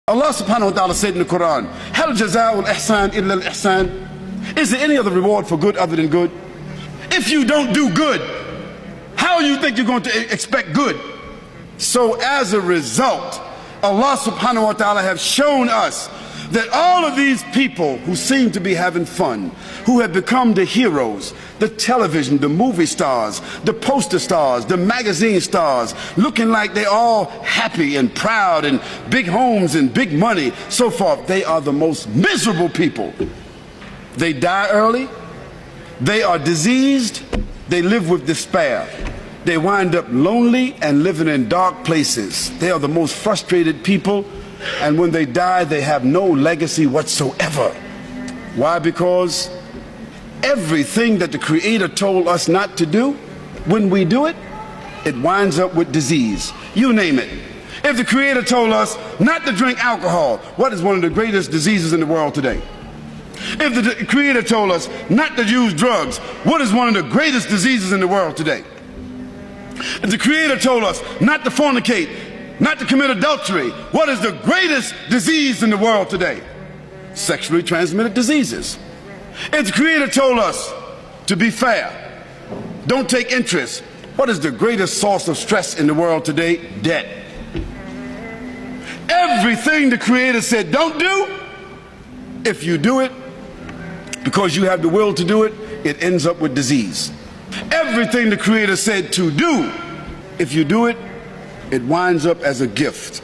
Allah subhanahu wa ta'ala said in the Quran, Hal jaza'ul ihsan illa al-ihsan? Is there any other reward for good other than good? If you don't do good, how you think you're going to expect good? So as a result, Allah subhanahu wa ta'ala have shown us that all of these people who seem to be having fun, who have become the heroes, the television, the movie stars, the poster stars, the magazine stars, looking like they're all happy and proud and big homes and big money, so forth, they are the most miserable people. They die early, they are diseased, they live with despair. They wind up lonely and living in dark places. They are the most frustrated people, and when they die, they have no legacy whatsoever. Why? Because everything that the Creator told us not to do, when we do it, it winds up with disease. You name it. If the Creator told us not to drink alcohol, what is one of the greatest diseases in the world today? If the Creator told us not to use drugs, what is one of the greatest diseases in the world today? If the Creator told us not to fornicate, not to commit adultery, what is the greatest disease in the world today? Sexually transmitted diseases. If the Creator told us to be fair, don't take interest, what is the greatest source of stress in the world today? Debt. Everything the Creator said don't do, if you do it because you have the will to do it, it ends up with disease. Everything the Creator said to do, if you do it, it winds up as a gift.